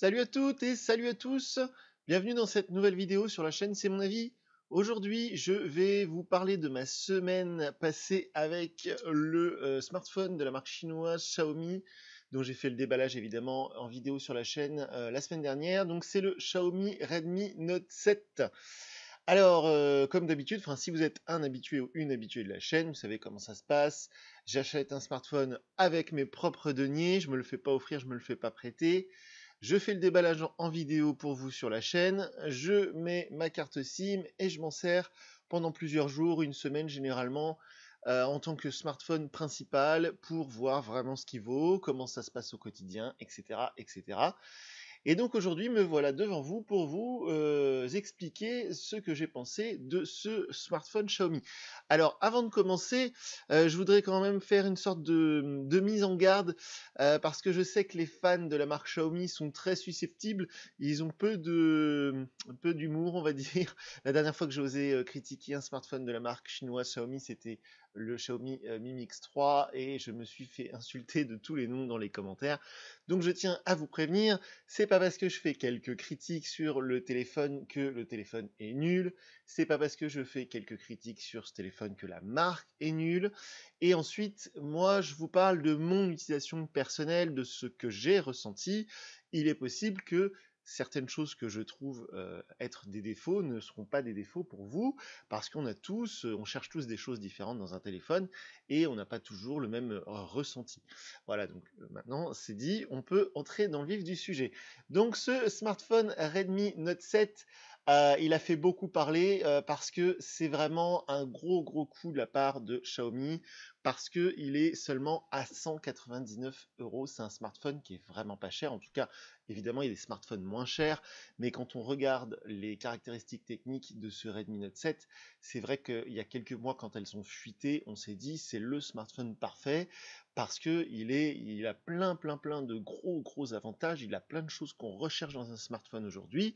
Salut à toutes et salut à tous, bienvenue dans cette nouvelle vidéo sur la chaîne C'est mon avis. Aujourd'hui je vais vous parler de ma semaine passée avec le smartphone de la marque chinoise Xiaomi, dont j'ai fait le déballage évidemment en vidéo sur la chaîne la semaine dernière. Donc c'est le Xiaomi Redmi Note 7. Alors, comme d'habitude, si vous êtes un habitué ou une habituée de la chaîne, vous savez comment ça se passe. J'achète un smartphone avec mes propres deniers, je me le fais pas offrir, je me le fais pas prêter. Je fais le déballage en vidéo pour vous sur la chaîne, je mets ma carte SIM et je m'en sers pendant plusieurs jours, une semaine généralement, en tant que smartphone principal pour voir vraiment ce qu'il vaut, comment ça se passe au quotidien, etc. etc. Et donc aujourd'hui, me voilà devant vous pour vous expliquer ce que j'ai pensé de ce smartphone Xiaomi. Alors avant de commencer, je voudrais quand même faire une sorte de mise en garde, parce que je sais que les fans de la marque Xiaomi sont très susceptibles, ils ont peu d'humour, on va dire. La dernière fois que j'ai osé critiquer un smartphone de la marque chinoise Xiaomi, c'était le Xiaomi Mi Mix 3 et je me suis fait insulter de tous les noms dans les commentaires. Donc je tiens à vous prévenir, c'est pas parce que je fais quelques critiques sur le téléphone que le téléphone est nul. C'est pas parce que je fais quelques critiques sur ce téléphone que la marque est nulle. Et ensuite, moi, je vous parle de mon utilisation personnelle, de ce que j'ai ressenti. Il est possible que certaines choses que je trouve être des défauts ne seront pas des défauts pour vous, parce on cherche tous des choses différentes dans un téléphone et on n'a pas toujours le même ressenti. Voilà, donc maintenant c'est dit, on peut entrer dans le vif du sujet. Donc ce smartphone Redmi Note 7, il a fait beaucoup parler parce que c'est vraiment un gros coup de la part de Xiaomi, parce qu'il est seulement à 199 €. C'est un smartphone qui est vraiment pas cher. En tout cas, évidemment, il y a des smartphones moins chers, mais quand on regarde les caractéristiques techniques de ce Redmi Note 7, c'est vrai qu'il y a quelques mois, quand elles ont fuité, on s'est dit c'est le smartphone parfait, parce que il a plein de gros avantages, il a plein de choses qu'on recherche dans un smartphone aujourd'hui,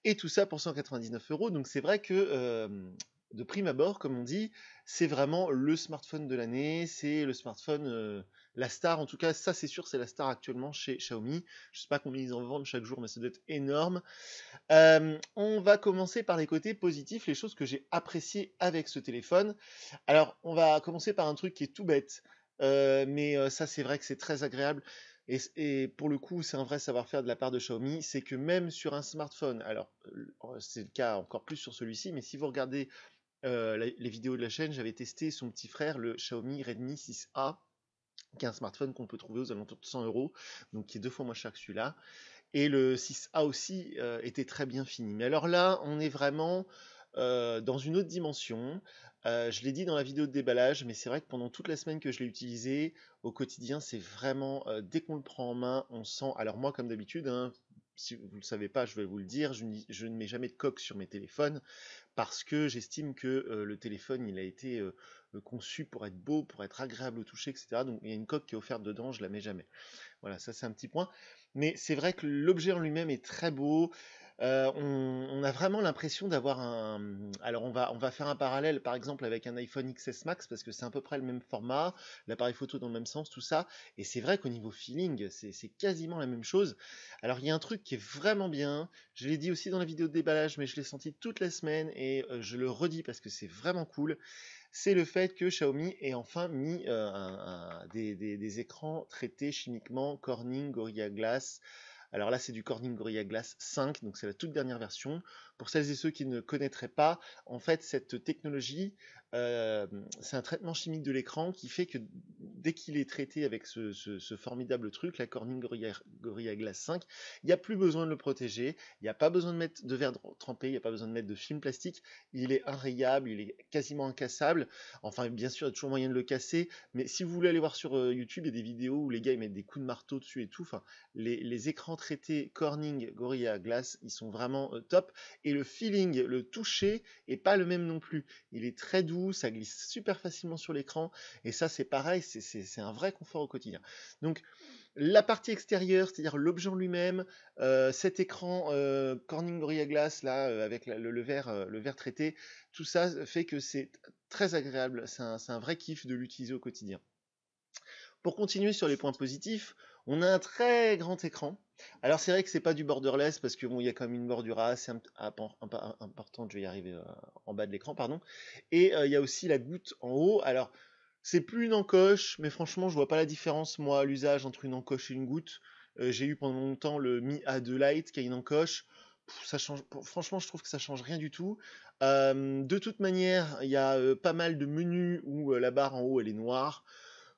et tout ça pour 199 €. Donc c'est vrai que de prime abord, comme on dit, c'est vraiment le smartphone de l'année, c'est le smartphone, la star, en tout cas, ça c'est sûr, c'est la star actuellement chez Xiaomi. Je sais pas combien ils en vendent chaque jour, mais ça doit être énorme. On va commencer par les côtés positifs, les choses que j'ai appréciées avec ce téléphone. Alors, on va commencer par un truc qui est tout bête, mais ça c'est vrai que c'est très agréable, et pour le coup, c'est un vrai savoir-faire de la part de Xiaomi, c'est que même sur un smartphone, alors c'est le cas encore plus sur celui-ci, mais si vous regardez les vidéos de la chaîne, j'avais testé son petit frère, le Xiaomi Redmi 6A, qui est un smartphone qu'on peut trouver aux alentours de 100 €, donc qui est 2 fois moins cher que celui-là. Et le 6A aussi était très bien fini. Mais alors là, on est vraiment dans une autre dimension. Je l'ai dit dans la vidéo de déballage, mais c'est vrai que pendant toute la semaine que je l'ai utilisé, au quotidien, c'est vraiment, dès qu'on le prend en main, on sent... Alors moi, comme d'habitude, hein, si vous ne le savez pas, je vais vous le dire, je ne mets jamais de coque sur mes téléphones, parce que j'estime que le téléphone, il a été conçu pour être beau, pour être agréable au toucher, etc. Donc il y a une coque qui est offerte dedans, je la mets jamais. Voilà, ça c'est un petit point. Mais c'est vrai que l'objet en lui-même est très beau. On a vraiment l'impression d'avoir un... Alors on va faire un parallèle par exemple avec un iPhone XS Max, parce que c'est à peu près le même format, l'appareil photo dans le même sens, tout ça. Et c'est vrai qu'au niveau feeling, c'est quasiment la même chose. Alors il y a un truc qui est vraiment bien, je l'ai dit aussi dans la vidéo de déballage, mais je l'ai senti toute la semaine et je le redis parce que c'est vraiment cool, c'est le fait que Xiaomi ait enfin mis des écrans traités chimiquement Corning Gorilla Glass. Alors là, c'est du Corning Gorilla Glass 5, donc c'est la toute dernière version. Pour celles et ceux qui ne connaîtraient pas, en fait, cette technologie, c'est un traitement chimique de l'écran qui fait que dès qu'il est traité avec ce formidable truc, la Corning Gorilla Glass 5, il n'y a plus besoin de le protéger, il n'y a pas besoin de mettre de verre trempé, il n'y a pas besoin de mettre de film plastique, il est inrayable, il est quasiment incassable. Enfin, bien sûr, il y a toujours moyen de le casser, mais si vous voulez aller voir sur YouTube, il y a des vidéos où les gars ils mettent des coups de marteau dessus et tout. Enfin, les écrans traités Corning Gorilla Glass, ils sont vraiment top. Et le feeling, le toucher, est pas le même non plus. Il est très doux, ça glisse super facilement sur l'écran, et ça c'est pareil, c'est un vrai confort au quotidien. Donc la partie extérieure, c'est-à-dire l'objet en lui-même, cet écran Corning Gorilla Glass là, avec le verre traité, tout ça fait que c'est très agréable, c'est un vrai kiff de l'utiliser au quotidien. Pour continuer sur les points positifs, on a un très grand écran. Alors c'est vrai que c'est pas du borderless parce que bon, il y a quand même une bordure assez importante, je vais y arriver en bas de l'écran, pardon. Et il y a aussi la goutte en haut. Alors c'est plus une encoche, mais franchement je vois pas la différence moi à l'usage entre une encoche et une goutte. J'ai eu pendant longtemps le Mi A2 Lite qui a une encoche. Ça change, franchement je trouve que ça change rien du tout. De toute manière, il y a pas mal de menus où la barre en haut elle est noire.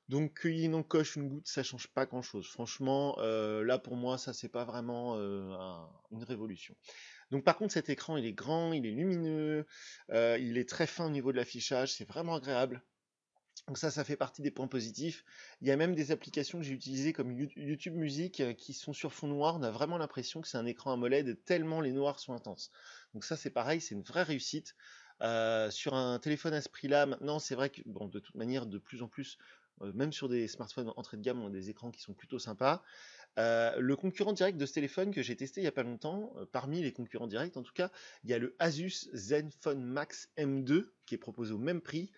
Donc qu'il y ait une encoche, une goutte, ça change pas grand-chose. Franchement, là pour moi, ça c'est pas vraiment une révolution. Donc par contre, cet écran, il est grand, il est lumineux, il est très fin au niveau de l'affichage, c'est vraiment agréable. Donc ça fait partie des points positifs. Il y a même des applications que j'ai utilisées comme YouTube Music qui sont sur fond noir. On a vraiment l'impression que c'est un écran AMOLED tellement les noirs sont intenses. Donc ça c'est pareil, c'est une vraie réussite. Sur un téléphone à ce prix-là, maintenant c'est vrai que bon, de toute manière, de plus en plus, même sur des smartphones entrée de gamme, on a des écrans qui sont plutôt sympas. Le concurrent direct de ce téléphone que j'ai testé il n'y a pas longtemps, parmi les concurrents directs en tout cas, il y a le Asus Zenfone Max M2 qui est proposé au même prix.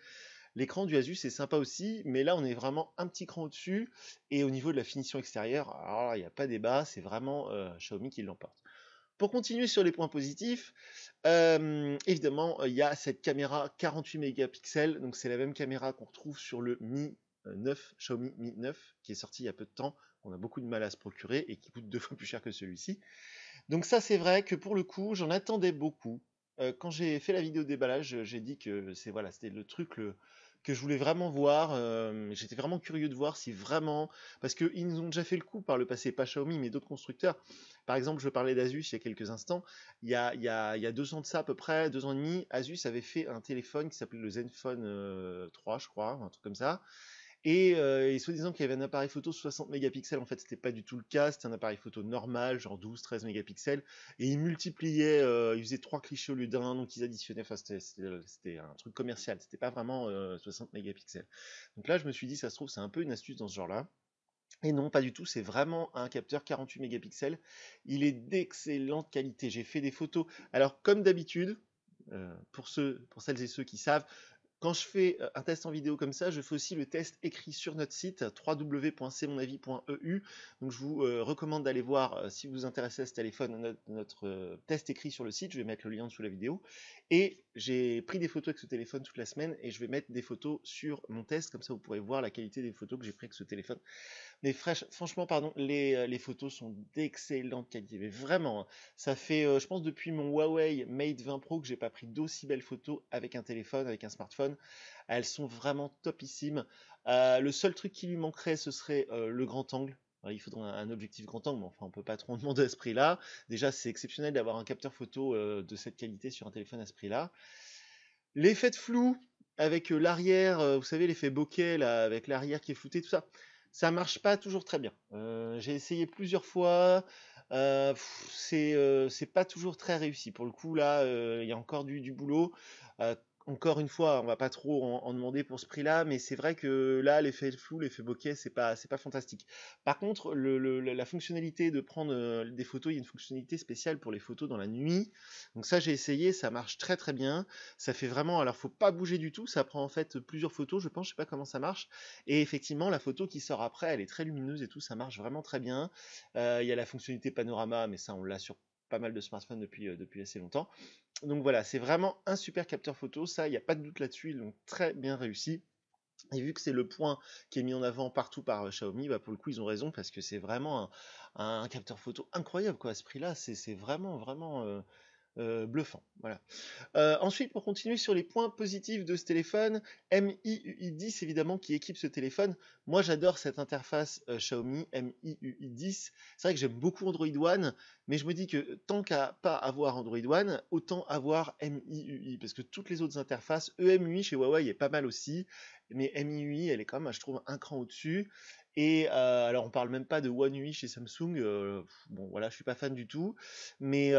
L'écran du Asus est sympa aussi, mais là on est vraiment un petit cran au-dessus. Et au niveau de la finition extérieure, alors là, il n'y a pas débat, c'est vraiment Xiaomi qui l'emporte. Pour continuer sur les points positifs, évidemment, il y a cette caméra 48 mégapixels, donc c'est la même caméra qu'on retrouve sur le Mi 9, Xiaomi Mi 9, qui est sorti il y a peu de temps. On a beaucoup de mal à se procurer et qui coûte 2 fois plus cher que celui-ci. Donc ça, c'est vrai que pour le coup, j'en attendais beaucoup. Quand j'ai fait la vidéo de déballage, j'ai dit que voilà, c'était le truc que je voulais vraiment voir. J'étais vraiment curieux de voir si vraiment, parce qu'ils nous ont déjà fait le coup par le passé, pas Xiaomi, mais d'autres constructeurs. Par exemple, je parlais d'Asus il y a quelques instants. Il y a 2 ans de ça à peu près, 2 ans et demi, Asus avait fait un téléphone qui s'appelait le Zenfone 3, je crois, un truc comme ça. Et soi-disant qu'il y avait un appareil photo 60 mégapixels, en fait c'était pas du tout le cas, c'était un appareil photo normal, genre 12-13 mégapixels, et ils multipliaient, ils faisaient 3 clichés au lieu d'un, donc ils additionnaient, enfin c'était un truc commercial, c'était pas vraiment 60 mégapixels. Donc là je me suis dit, ça se trouve c'est un peu une astuce dans ce genre-là. Et non, pas du tout, c'est vraiment un capteur 48 mégapixels. Il est d'excellente qualité. J'ai fait des photos. Alors, comme d'habitude, pour celles et ceux qui savent, quand je fais un test en vidéo comme ça, je fais aussi le test écrit sur notre site www.cmonavis.eu. Donc je vous recommande d'aller voir si vous vous intéressez à ce téléphone, notre test écrit sur le site. Je vais mettre le lien sous la vidéo. Et j'ai pris des photos avec ce téléphone toute la semaine et je vais mettre des photos sur mon test. Comme ça, vous pourrez voir la qualité des photos que j'ai prises avec ce téléphone. Mais franchement, pardon, les photos sont d'excellente qualité. Mais vraiment, hein, ça fait, je pense, depuis mon Huawei Mate 20 Pro que j'ai pas pris d'aussi belles photos avec un téléphone, avec un smartphone. Elles sont vraiment topissimes. Le seul truc qui lui manquerait, ce serait le grand angle. Alors, il faudrait un objectif grand angle, mais enfin, on peut pas trop en demander à ce prix-là. Déjà, c'est exceptionnel d'avoir un capteur photo de cette qualité sur un téléphone à ce prix-là. L'effet de flou avec l'arrière, vous savez, l'effet bokeh, là, avec l'arrière qui est flouté, tout ça, ça marche pas toujours très bien. J'ai essayé plusieurs fois, c'est pas toujours très réussi. Pour le coup, là, il y a encore du boulot. Euh, Encore une fois, on va pas trop en demander pour ce prix-là, mais c'est vrai que là, l'effet flou, l'effet bokeh, c'est pas fantastique. Par contre, la fonctionnalité de prendre des photos, il y a une fonctionnalité spéciale pour les photos dans la nuit. Donc ça, j'ai essayé, ça marche très très bien. Ça fait vraiment, alors faut pas bouger du tout, ça prend en fait plusieurs photos, je pense, je sais pas comment ça marche. Et effectivement, la photo qui sort après, elle est très lumineuse et tout, ça marche vraiment très bien. Il y a la fonctionnalité panorama, mais ça, on l'a sur pas mal de smartphones depuis assez longtemps. Donc voilà, c'est vraiment un super capteur photo, ça, il n'y a pas de doute là-dessus, ils l'ont très bien réussi. Et vu que c'est le point qui est mis en avant partout par Xiaomi, bah pour le coup ils ont raison parce que c'est vraiment un capteur photo incroyable quoi. À ce prix-là, c'est vraiment bluffant. Voilà. Ensuite, pour continuer sur les points positifs de ce téléphone, MIUI 10 évidemment qui équipe ce téléphone. Moi j'adore cette interface Xiaomi MIUI 10. C'est vrai que j'aime beaucoup Android One, mais je me dis que tant qu'à pas avoir Android One, autant avoir MIUI parce que toutes les autres interfaces, EMUI chez Huawei est pas mal aussi, mais MIUI elle est quand même, je trouve, un cran au-dessus. Et alors on parle même pas de One UI chez Samsung, bon voilà, je suis pas fan du tout, mais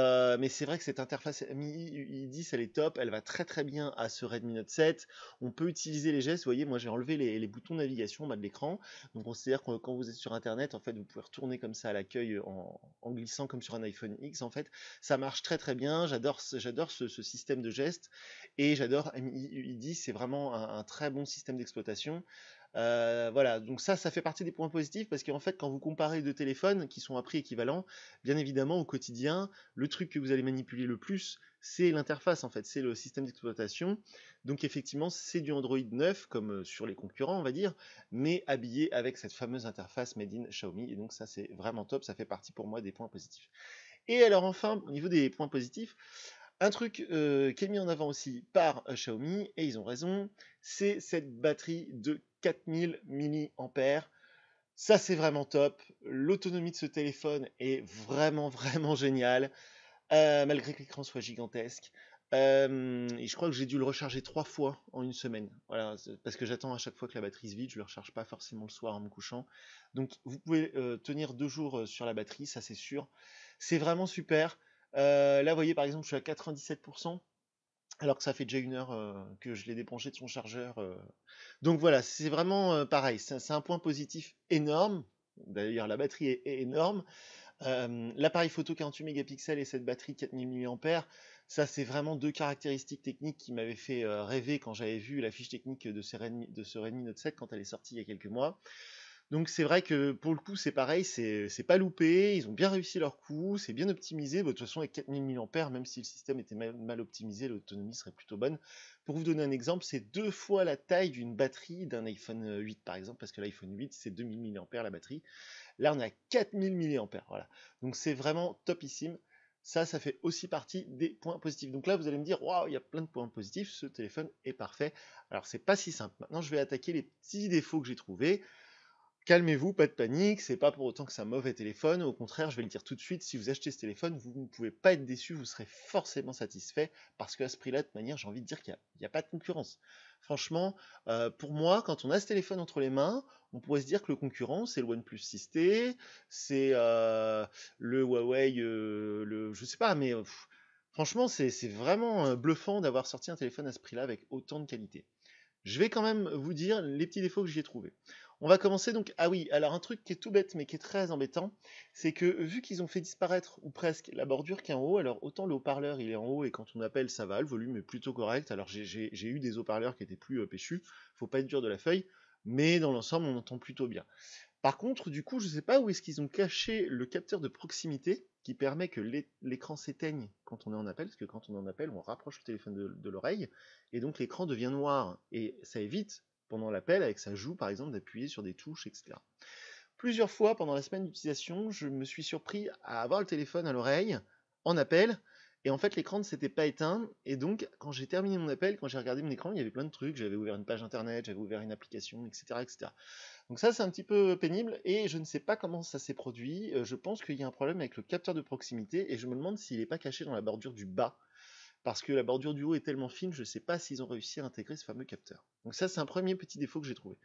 c'est vrai que cette interface MIUI 10 elle est top, elle va très très bien à ce Redmi Note 7. On peut utiliser les gestes, vous voyez, moi j'ai enlevé les boutons de navigation en bas de l'écran, donc considère que quand vous êtes sur internet, en fait vous pouvez retourner comme ça à l'accueil en glissant comme sur un iPhone X en fait, ça marche très très bien, j'adore ce système de gestes, et j'adore MIUI 10, c'est vraiment un très bon système d'exploitation. Voilà, donc ça fait partie des points positifs parce qu'en fait, quand vous comparez deux téléphones qui sont à prix équivalent, bien évidemment, au quotidien, le truc que vous allez manipuler le plus, c'est l'interface en fait, c'est le système d'exploitation. Donc effectivement, c'est du Android 9 comme sur les concurrents, on va dire, mais habillé avec cette fameuse interface made in Xiaomi. Et donc ça, c'est vraiment top, ça fait partie pour moi des points positifs. Et alors enfin, au niveau des points positifs, un truc qui est mis en avant aussi par Xiaomi, et ils ont raison, c'est cette batterie de 4000 mAh. Ça, c'est vraiment top. L'autonomie de ce téléphone est vraiment, vraiment géniale, malgré que l'écran soit gigantesque. Et je crois que j'ai dû le recharger 3 fois en une semaine. Voilà, parce que j'attends à chaque fois que la batterie se vide, je ne le recharge pas forcément le soir en me couchant. Donc vous pouvez tenir 2 jours sur la batterie, ça c'est sûr. C'est vraiment super. Là, vous voyez, par exemple, je suis à 97%, alors que ça fait déjà 1 heure que je l'ai débranché de son chargeur. Donc voilà, c'est vraiment pareil, c'est un point positif énorme. D'ailleurs, la batterie est énorme. L'appareil photo 48 mégapixels et cette batterie 4000 mAh, ça c'est vraiment deux caractéristiques techniques qui m'avaient fait rêver quand j'avais vu la fiche technique de ce Redmi Note 7 quand elle est sortie il y a quelques mois. Donc c'est vrai que pour le coup c'est pareil, c'est pas loupé, ils ont bien réussi leur coup, c'est bien optimisé. De toute façon avec 4000 mAh, même si le système était mal optimisé, l'autonomie serait plutôt bonne. Pour vous donner un exemple, c'est 2 fois la taille d'une batterie d'un iPhone 8 par exemple, parce que l'iPhone 8 c'est 2000 mAh la batterie. Là on est à 4000 mAh, voilà. Donc c'est vraiment topissime. Ça fait aussi partie des points positifs. Donc là, vous allez me dire, waouh, il y a plein de points positifs, ce téléphone est parfait. Alors, c'est pas si simple. Maintenant, je vais attaquer les petits défauts que j'ai trouvés. Calmez-vous, pas de panique, c'est pas pour autant que c'est un mauvais téléphone, au contraire, je vais le dire tout de suite, si vous achetez ce téléphone, vous ne pouvez pas être déçu, vous serez forcément satisfait, parce qu'à ce prix-là, de toute manière, j'ai envie de dire qu'il n'y a pas de concurrence. Franchement, pour moi, quand on a ce téléphone entre les mains, on pourrait se dire que le concurrent, c'est le OnePlus 6T, c'est le Huawei, je sais pas, mais franchement, c'est vraiment bluffant d'avoir sorti un téléphone à ce prix-là avec autant de qualité. Je vais quand même vous dire les petits défauts que j'y ai trouvés. On va commencer donc, ah oui, alors un truc qui est tout bête mais qui est très embêtant, c'est que vu qu'ils ont fait disparaître, ou presque, la bordure qui est en haut, alors autant le haut-parleur il est en haut et quand on appelle ça va, le volume est plutôt correct, alors j'ai eu des haut-parleurs qui étaient plus péchus, faut pas être dur de la feuille, mais dans l'ensemble on entend plutôt bien. Par contre, du coup, je ne sais pas où est-ce qu'ils ont caché le capteur de proximité qui permet que l'écran s'éteigne quand on est en appel, parce que quand on est en appel, on rapproche le téléphone de l'oreille, et donc l'écran devient noir, et ça évite, pendant l'appel, avec sa joue par exemple, d'appuyer sur des touches, etc. Plusieurs fois pendant la semaine d'utilisation, je me suis surpris à avoir le téléphone à l'oreille, en appel, et en fait l'écran ne s'était pas éteint, et donc quand j'ai terminé mon appel, quand j'ai regardé mon écran, il y avait plein de trucs, j'avais ouvert une page internet, j'avais ouvert une application, etc. etc. Donc ça c'est un petit peu pénible, et je ne sais pas comment ça s'est produit, je pense qu'il y a un problème avec le capteur de proximité, et je me demande s'il n'est pas caché dans la bordure du bas, parce que la bordure du haut est tellement fine, je ne sais pas s'ils ont réussi à intégrer ce fameux capteur. Donc ça c'est un premier petit défaut que j'ai trouvé.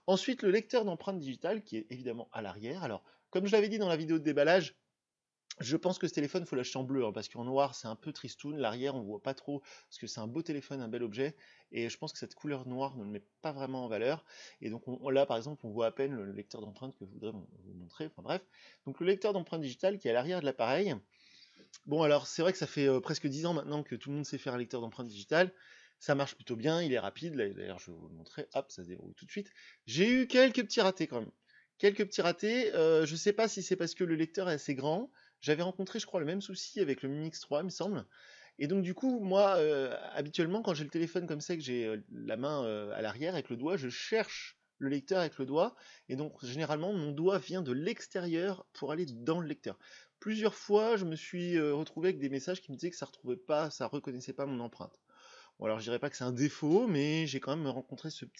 Ensuite, le lecteur d'empreintes digitales, qui est évidemment à l'arrière. Alors, comme je l'avais dit dans la vidéo de déballage, je pense que ce téléphone, il faut l'acheter en bleu, hein, parce qu'en noir, c'est un peu tristoun. L'arrière, on ne voit pas trop, parce que c'est un beau téléphone, un bel objet. Et je pense que cette couleur noire ne le met pas vraiment en valeur. Et donc là, par exemple, on voit à peine le lecteur d'empreintes que je voudrais vous montrer. Enfin bref. Donc le lecteur d'empreintes digitales qui est à l'arrière de l'appareil. Bon, alors c'est vrai que ça fait presque 10 ans maintenant que tout le monde sait faire un lecteur d'empreintes digitales. Ça marche plutôt bien, il est rapide. D'ailleurs, je vais vous le montrer. Hop, ça se déroule tout de suite. J'ai eu quelques petits ratés quand même. Quelques petits ratés. Je sais pas si c'est parce que le lecteur est assez grand. J'avais rencontré, je crois, le même souci avec le Mi Mix 3, il me semble. Et donc, du coup, moi, habituellement, quand j'ai le téléphone comme ça, que j'ai la main à l'arrière avec le doigt, je cherche le lecteur avec le doigt. Et donc, généralement, mon doigt vient de l'extérieur pour aller dans le lecteur. Plusieurs fois, je me suis retrouvé avec des messages qui me disaient que ça reconnaissait pas mon empreinte. Bon, alors je dirais pas que c'est un défaut, mais j'ai quand même rencontré cette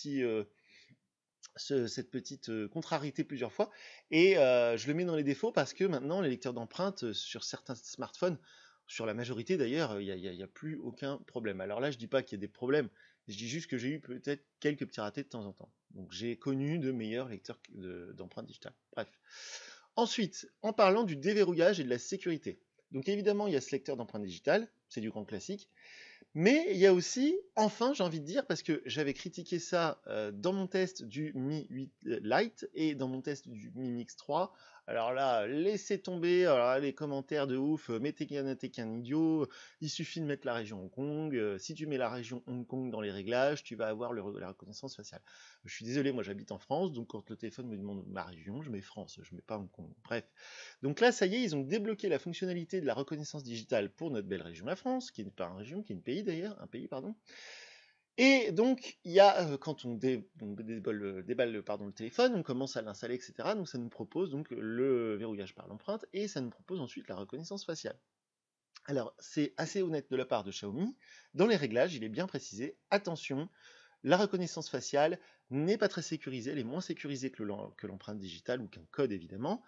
petite contrariété plusieurs fois. Et je le mets dans les défauts parce que maintenant, les lecteurs d'empreintes sur certains smartphones, sur la majorité d'ailleurs, il n'y a plus aucun problème. Alors là, je dis pas qu'il y a des problèmes, je dis juste que j'ai eu peut-être quelques petits ratés de temps en temps. Donc j'ai connu de meilleurs lecteurs d'empreintes digitales. Bref. Ensuite, en parlant du déverrouillage et de la sécurité. Donc évidemment, il y a ce lecteur d'empreintes digitales, c'est du grand classique. Mais il y a aussi, enfin j'ai envie de dire, parce que j'avais critiqué ça dans mon test du Mi 8 Lite et dans mon test du Mi Mix 3, Alors là, laissez tomber, alors là, les commentaires de ouf, t'es qu'un idiot, il suffit de mettre la région Hong Kong, si tu mets la région Hong Kong dans les réglages, tu vas avoir la reconnaissance faciale. Je suis désolé, moi j'habite en France, donc quand le téléphone me demande ma région, je mets France, je mets pas Hong Kong. Bref. Donc là, ça y est, ils ont débloqué la fonctionnalité de la reconnaissance digitale pour notre belle région la France, qui n'est pas une région, qui est un pays d'ailleurs, un pays, pardon. Et donc, il y a, quand on déballe pardon, le téléphone, on commence à l'installer, etc. Donc ça nous propose donc le verrouillage par l'empreinte et ça nous propose ensuite la reconnaissance faciale. Alors, c'est assez honnête de la part de Xiaomi. Dans les réglages, il est bien précisé, attention, la reconnaissance faciale n'est pas très sécurisée, elle est moins sécurisée que l'empreinte digitale ou qu'un code évidemment.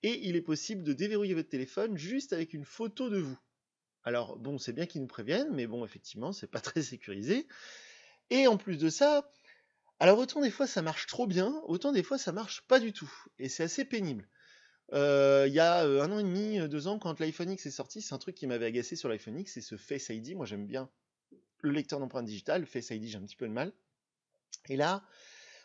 Et il est possible de déverrouiller votre téléphone juste avec une photo de vous. Alors bon, c'est bien qu'ils nous préviennent, mais bon, effectivement, c'est pas très sécurisé. Et en plus de ça, alors autant des fois ça marche trop bien, autant des fois ça marche pas du tout. Et c'est assez pénible. Il y a 1 an et demi, 2 ans, quand l'iPhone X est sorti, c'est un truc qui m'avait agacé sur l'iPhone X, c'est ce Face ID. Moi j'aime bien le lecteur d'empreintes digitales, le Face ID j'ai un petit peu de mal. Et là,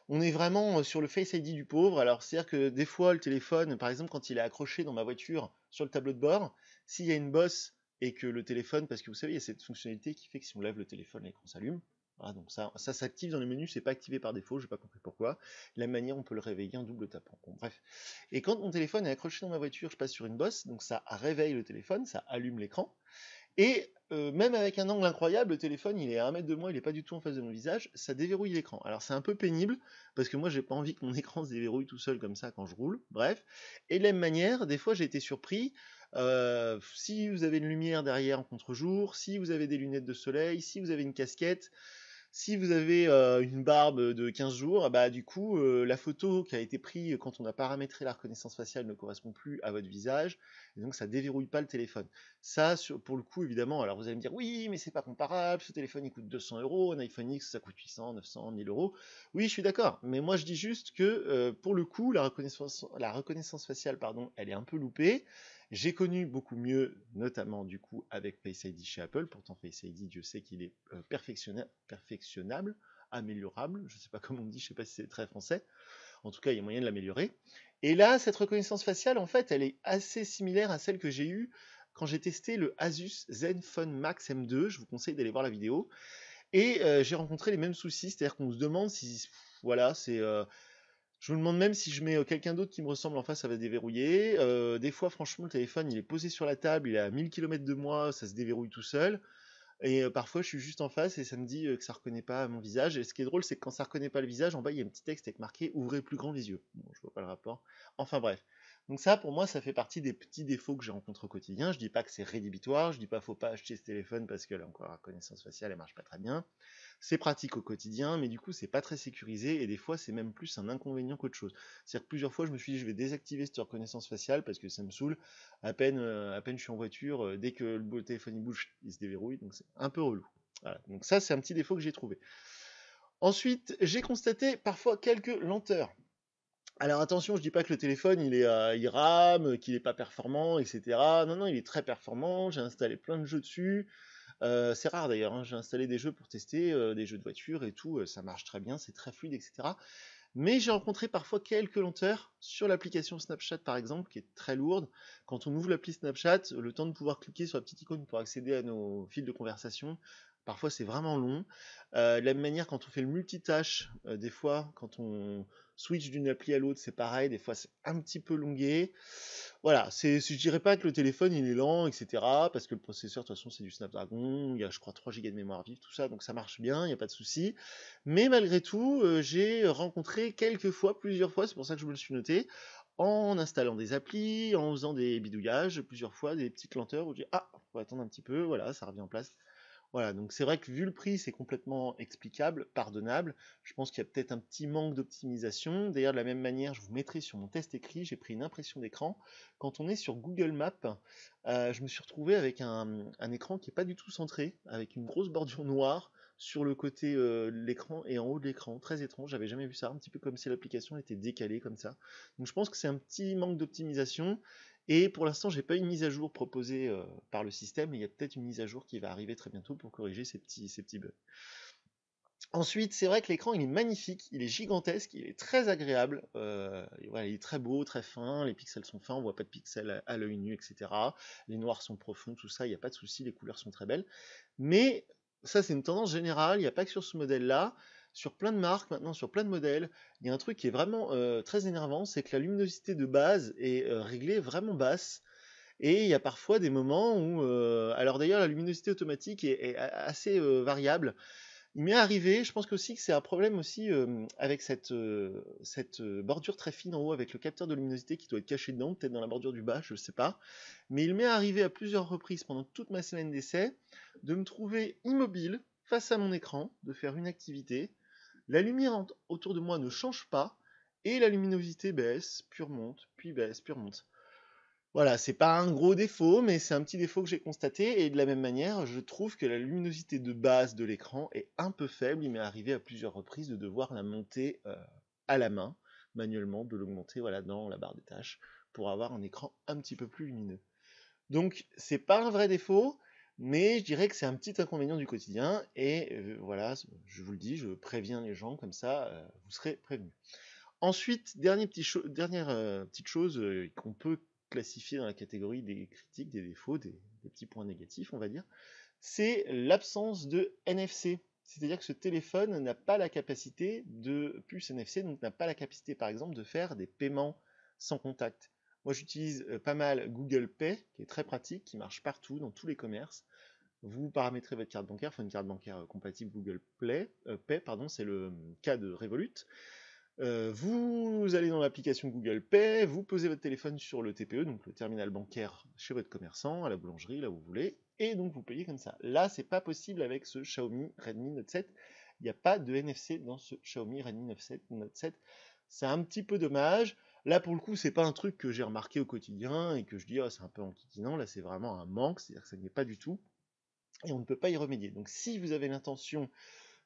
on est vraiment sur le Face ID du pauvre. Alors c'est-à-dire que des fois le téléphone, par exemple quand il est accroché dans ma voiture sur le tableau de bord, s'il y a une bosse et que le téléphone, parce que vous savez, il y a cette fonctionnalité qui fait que si on lève le téléphone, l'écran s'allume. Voilà, donc ça s'active dans le menu, c'est pas activé par défaut, j'ai pas compris pourquoi. De la même manière, on peut le réveiller en double tapant. Bon, bref. Et quand mon téléphone est accroché dans ma voiture, je passe sur une bosse, donc ça réveille le téléphone, ça allume l'écran. Et même avec un angle incroyable, le téléphone il est à 1 mètre de moi, il est pas du tout en face de mon visage, ça déverrouille l'écran. Alors c'est un peu pénible, parce que moi j'ai pas envie que mon écran se déverrouille tout seul comme ça quand je roule, bref. Et de la même manière, des fois j'ai été surpris, si vous avez une lumière derrière en contre-jour, si vous avez des lunettes de soleil, si vous avez une casquette, si vous avez une barbe de 15 jours, bah du coup, la photo qui a été prise quand on a paramétré la reconnaissance faciale ne correspond plus à votre visage, et donc ça déverrouille pas le téléphone. Ça, pour le coup, évidemment, alors vous allez me dire, oui, mais c'est pas comparable, ce téléphone il coûte 200 euros, un iPhone X ça coûte 800, 900, 1000 euros. Oui, je suis d'accord, mais moi je dis juste que pour le coup, la reconnaissance faciale, pardon, elle est un peu loupée. J'ai connu beaucoup mieux, notamment du coup avec Face ID chez Apple. Pourtant Face ID, Dieu sait qu'il est perfectionnable, améliorable. Je ne sais pas comment on dit, je ne sais pas si c'est très français. En tout cas, il y a moyen de l'améliorer. Et là, cette reconnaissance faciale, en fait, elle est assez similaire à celle que j'ai eue quand j'ai testé le Asus Zenfone Max M2. Je vous conseille d'aller voir la vidéo. Et j'ai rencontré les mêmes soucis, c'est-à-dire qu'on se demande si, voilà, c'est je me demande même si je mets quelqu'un d'autre qui me ressemble en face, ça va se déverrouiller. Des fois, franchement, le téléphone, il est posé sur la table, il est à 1000 km de moi, ça se déverrouille tout seul. Et parfois, je suis juste en face et ça me dit que ça reconnaît pas mon visage. Et ce qui est drôle, c'est que quand ça reconnaît pas le visage, en bas, il y a un petit texte avec marqué «Ouvrez plus grand les yeux». Bon, je vois pas le rapport. Enfin bref. Donc ça, pour moi, ça fait partie des petits défauts que j'ai rencontrés au quotidien. Je dis pas que c'est rédhibitoire, je dis pas faut pas acheter ce téléphone parce que là encore, la reconnaissance faciale, elle marche pas très bien. C'est pratique au quotidien, mais du coup, c'est pas très sécurisé et des fois, c'est même plus un inconvénient qu'autre chose. C'est-à-dire que plusieurs fois, je me suis dit, je vais désactiver cette reconnaissance faciale parce que ça me saoule. À peine je suis en voiture, dès que le téléphone il bouge, il se déverrouille, donc c'est un peu relou. Voilà. Donc ça, c'est un petit défaut que j'ai trouvé. Ensuite, j'ai constaté parfois quelques lenteurs. Alors attention, je dis pas que le téléphone il rame, qu'il est pas performant, etc. Non, non, il est très performant. J'ai installé plein de jeux dessus. C'est rare d'ailleurs, hein. J'ai installé des jeux pour tester, des jeux de voiture et tout, ça marche très bien, c'est très fluide, etc. Mais j'ai rencontré parfois quelques lenteurs sur l'application Snapchat par exemple, qui est très lourde. Quand on ouvre l'appli Snapchat, le temps de pouvoir cliquer sur la petite icône pour accéder à nos fils de conversation, parfois c'est vraiment long. De la même manière, quand on fait le multitâche, des fois, quand on switch d'une appli à l'autre, c'est pareil, des fois c'est un petit peu longué. Voilà, je dirais pas que le téléphone il est lent, etc. Parce que le processeur, de toute façon, c'est du Snapdragon, il y a je crois 3 Go de mémoire vive, tout ça, donc ça marche bien, il n'y a pas de souci. Mais malgré tout, j'ai rencontré plusieurs fois, c'est pour ça que je me le suis noté, en installant des applis, en faisant des bidouillages, plusieurs fois, des petites lenteurs où j'ai ah, faut attendre un petit peu, voilà, ça revient en place. Voilà, donc c'est vrai que vu le prix, c'est complètement explicable, pardonnable. Je pense qu'il y a peut-être un petit manque d'optimisation. D'ailleurs, de la même manière, je vous mettrai sur mon test écrit, j'ai pris une impression d'écran. Quand on est sur Google Maps, je me suis retrouvé avec un écran qui n'est pas du tout centré, avec une grosse bordure noire sur le côté de l'écran et en haut de l'écran. Très étrange, j'avais jamais vu ça, un petit peu comme si l'application était décalée comme ça. Donc je pense que c'est un petit manque d'optimisation. Et pour l'instant, j'ai pas une mise à jour proposée par le système, mais il y a peut-être une mise à jour qui va arriver très bientôt pour corriger ces petits bugs. Ensuite, c'est vrai que l'écran, il est magnifique, il est gigantesque, il est très agréable. Et voilà, il est très beau, très fin, les pixels sont fins, on voit pas de pixels à l'œil nu, etc. Les noirs sont profonds, tout ça, il n'y a pas de souci, les couleurs sont très belles. Mais ça, c'est une tendance générale, il n'y a pas que sur ce modèle-là. Sur plein de marques, maintenant, sur plein de modèles, il y a un truc qui est vraiment très énervant, c'est que la luminosité de base est réglée vraiment basse. Et il y a parfois des moments où, alors d'ailleurs, la luminosité automatique est assez variable. Il m'est arrivé, je pense aussi que c'est un problème aussi avec cette bordure très fine en haut avec le capteur de luminosité qui doit être caché dedans, peut-être dans la bordure du bas, je ne sais pas. Mais il m'est arrivé à plusieurs reprises pendant toute ma semaine d'essai de me trouver immobile face à mon écran, de faire une activité. La lumière autour de moi ne change pas et la luminosité baisse, puis remonte, puis baisse, puis remonte. Voilà, c'est pas un gros défaut, mais c'est un petit défaut que j'ai constaté. Et de la même manière, je trouve que la luminosité de base de l'écran est un peu faible. Il m'est arrivé à plusieurs reprises de devoir la monter à la main, manuellement, de l'augmenter voilà, dans la barre des tâches, pour avoir un écran un petit peu plus lumineux. Donc, c'est pas un vrai défaut, mais je dirais que c'est un petit inconvénient du quotidien. Et voilà, je vous le dis, je préviens les gens, comme ça, vous serez prévenus. Ensuite, dernière petite chose qu'on peut classifier dans la catégorie des critiques, des défauts, des petits points négatifs, on va dire, c'est l'absence de NFC. C'est-à-dire que ce téléphone n'a pas la capacité de puce NFC, donc n'a pas la capacité, par exemple, de faire des paiements sans contact. Moi, j'utilise pas mal Google Pay, qui est très pratique, qui marche partout, dans tous les commerces. Vous paramétrez votre carte bancaire, il faut une carte bancaire compatible Google Pay, pardon, c'est le cas de Revolut. Vous allez dans l'application Google Pay, vous posez votre téléphone sur le TPE, donc le terminal bancaire chez votre commerçant, à la boulangerie, là où vous voulez, et donc vous payez comme ça. Là, c'est pas possible avec ce Xiaomi Redmi Note 7. Il n'y a pas de NFC dans ce Xiaomi Redmi Note 7. C'est un petit peu dommage. Là, pour le coup, c'est pas un truc que j'ai remarqué au quotidien et que je dis, oh, c'est un peu enquiquinant. Là, c'est vraiment un manque, c'est-à-dire que ça n'y est pas du tout. Et on ne peut pas y remédier. Donc, si vous avez l'intention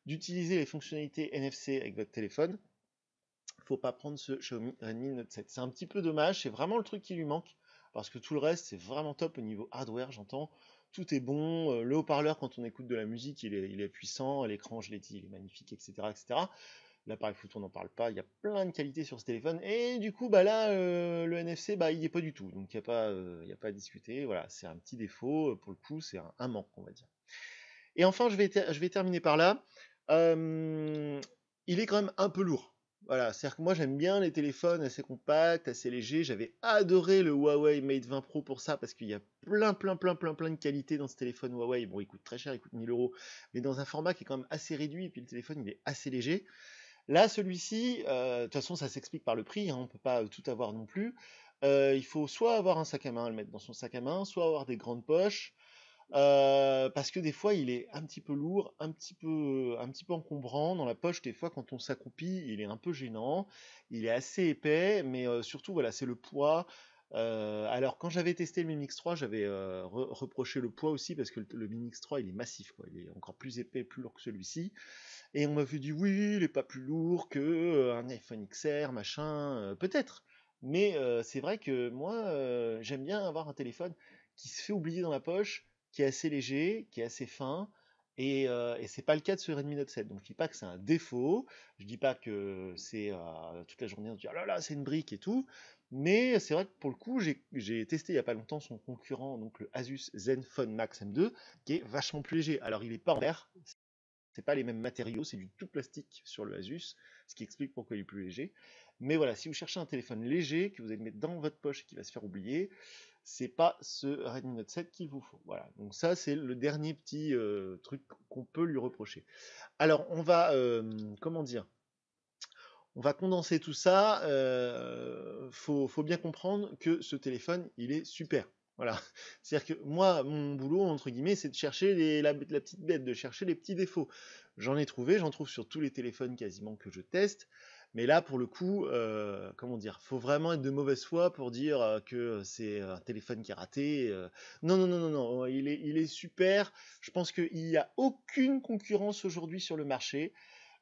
d'utiliser les fonctionnalités NFC avec votre téléphone, faut pas prendre ce Xiaomi Redmi Note 7. C'est un petit peu dommage, c'est vraiment le truc qui lui manque, parce que tout le reste, c'est vraiment top au niveau hardware, j'entends. Tout est bon, le haut-parleur, quand on écoute de la musique, il est puissant, l'écran, je l'ai dit, il est magnifique, etc. etc. L'appareil photo, on n'en parle pas, il y a plein de qualités sur ce téléphone, et du coup, bah là, le NFC, bah, il n'y est pas du tout, donc il n'y a pas à discuter, voilà, c'est un petit défaut, pour le coup, c'est un manque, on va dire. Et enfin, je vais terminer par là. Il est quand même un peu lourd. Voilà, c'est-à-dire que moi j'aime bien les téléphones assez compacts, assez légers. J'avais adoré le Huawei Mate 20 Pro pour ça parce qu'il y a plein de qualités dans ce téléphone Huawei. Bon, il coûte très cher, il coûte 1000 euros, mais dans un format qui est quand même assez réduit. Et puis le téléphone il est assez léger. Là, celui-ci, de toute façon, ça s'explique par le prix. Hein, on ne peut pas tout avoir non plus. Il faut soit avoir un sac à main, le mettre dans son sac à main, soit avoir des grandes poches. Parce que des fois, il est un petit peu lourd, un petit peu encombrant dans la poche. Des fois, quand on s'accroupit, il est un peu gênant. Il est assez épais, mais surtout, voilà, c'est le poids. Alors, quand j'avais testé le Mi Mix 3, j'avais reproché le poids aussi parce que le Mi Mix 3, il est massif, quoi. Il est encore plus épais, plus lourd que celui-ci. Et on m'avait dit oui, il est pas plus lourd que un iPhone XR, machin, peut-être. Mais c'est vrai que moi, j'aime bien avoir un téléphone qui se fait oublier dans la poche, qui est assez léger, qui est assez fin, et c'est pas le cas de ce Redmi Note 7. Donc je dis pas que c'est un défaut, je dis pas que c'est toute la journée on se dit ah là là c'est une brique et tout, mais c'est vrai que pour le coup j'ai testé il y a pas longtemps son concurrent, donc le Asus Zenfone Max M2, qui est vachement plus léger. Alors il est pas en verre, c'est pas les mêmes matériaux, c'est du tout plastique sur le Asus, ce qui explique pourquoi il est plus léger. Mais voilà, si vous cherchez un téléphone léger que vous allez mettre dans votre poche et qui va se faire oublier, c'est pas ce Redmi Note 7 qu'il vous faut. Voilà, donc ça c'est le dernier petit truc qu'on peut lui reprocher. Alors on va, comment dire, on va condenser tout ça. Faut bien comprendre que ce téléphone, il est super. Voilà. C'est-à-dire que moi, mon boulot, entre guillemets, c'est de chercher la petite bête, de chercher les petits défauts. J'en trouve sur tous les téléphones quasiment que je teste. Mais là, pour le coup, comment dire, faut vraiment être de mauvaise foi pour dire que c'est un téléphone qui est raté. Non, non, non, non, non, il est super. Je pense qu'il n'y a aucune concurrence aujourd'hui sur le marché.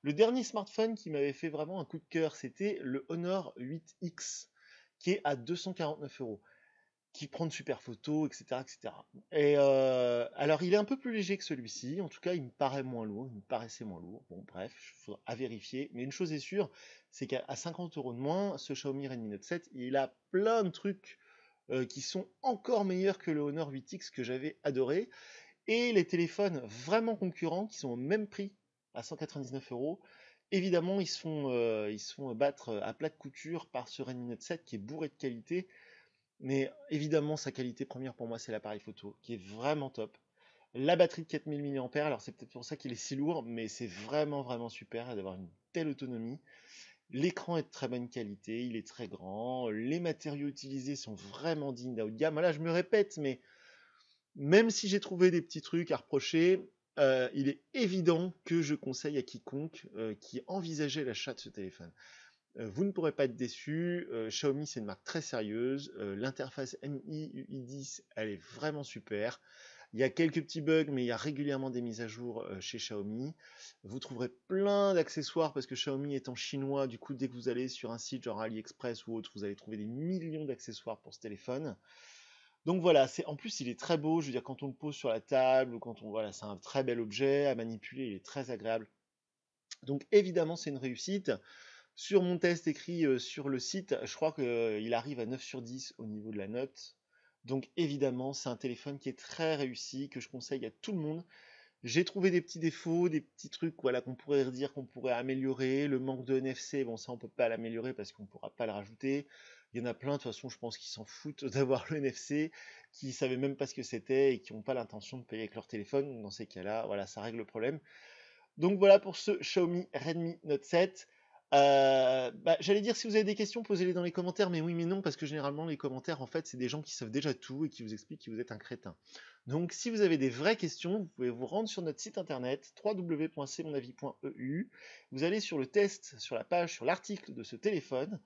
Le dernier smartphone qui m'avait fait vraiment un coup de cœur, c'était le Honor 8X, qui est à 249 euros. qui prend de super photos, etc., etc. Et alors, il est un peu plus léger que celui-ci. En tout cas, il me paraît moins lourd. Il me paraissait moins lourd. Bon, bref, il faudra à vérifier. Mais une chose est sûre, c'est qu'à 50 € de moins, ce Xiaomi Redmi Note 7, il a plein de trucs qui sont encore meilleurs que le Honor 8X que j'avais adoré. Et les téléphones vraiment concurrents qui sont au même prix, à 199 €, évidemment, ils se font battre à plat de couture par ce Redmi Note 7 qui est bourré de qualité. Mais évidemment, sa qualité première pour moi, c'est l'appareil photo, qui est vraiment top. La batterie de 4000 mAh, alors c'est peut-être pour ça qu'il est si lourd, mais c'est vraiment, vraiment super d'avoir une telle autonomie. L'écran est de très bonne qualité, il est très grand, les matériaux utilisés sont vraiment dignes d'un haut de gamme. Là, je me répète, mais même si j'ai trouvé des petits trucs à reprocher, il est évident que je conseille à quiconque qui envisageait l'achat de ce téléphone. Vous ne pourrez pas être déçu. Xiaomi, c'est une marque très sérieuse. L'interface MI UI10, elle est vraiment super. Il y a quelques petits bugs, mais il y a régulièrement des mises à jour chez Xiaomi. Vous trouverez plein d'accessoires parce que Xiaomi étant chinois, du coup, dès que vous allez sur un site genre AliExpress ou autre, vous allez trouver des millions d'accessoires pour ce téléphone. Donc voilà, en plus il est très beau. Je veux dire, quand on le pose sur la table ou voilà, c'est un très bel objet à manipuler. Il est très agréable. Donc évidemment, c'est une réussite. Sur mon test écrit sur le site, je crois qu'il arrive à 9 sur 10 au niveau de la note. Donc évidemment, c'est un téléphone qui est très réussi, que je conseille à tout le monde. J'ai trouvé des petits défauts, des petits trucs voilà, qu'on pourrait redire, qu'on pourrait améliorer. Le manque de NFC, bon ça on peut pas l'améliorer parce qu'on ne pourra pas le rajouter. Il y en a plein, de toute façon je pense qu'ils s'en foutent d'avoir le NFC, qui savaient même pas ce que c'était et qui n'ont pas l'intention de payer avec leur téléphone. Dans ces cas-là, voilà, ça règle le problème. Donc voilà pour ce Xiaomi Redmi Note 7. J'allais dire, si vous avez des questions, posez-les dans les commentaires, mais oui, mais non, parce que généralement, les commentaires, en fait, c'est des gens qui savent déjà tout et qui vous expliquent que vous êtes un crétin. Donc, si vous avez des vraies questions, vous pouvez vous rendre sur notre site internet www.cmonavis.eu. Vous allez sur le test, sur la page, sur l'article de ce téléphone,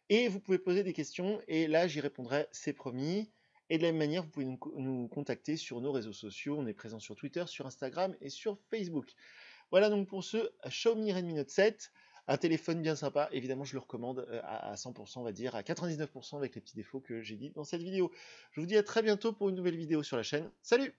et vous pouvez poser des questions, et là, j'y répondrai, c'est promis. Et de la même manière, vous pouvez nous contacter sur nos réseaux sociaux. On est présent sur Twitter, sur Instagram et sur Facebook. Voilà donc pour ce Xiaomi Redmi Note 7, un téléphone bien sympa, évidemment je le recommande à 100%, on va dire, à 99% avec les petits défauts que j'ai dit dans cette vidéo. Je vous dis à très bientôt pour une nouvelle vidéo sur la chaîne. Salut!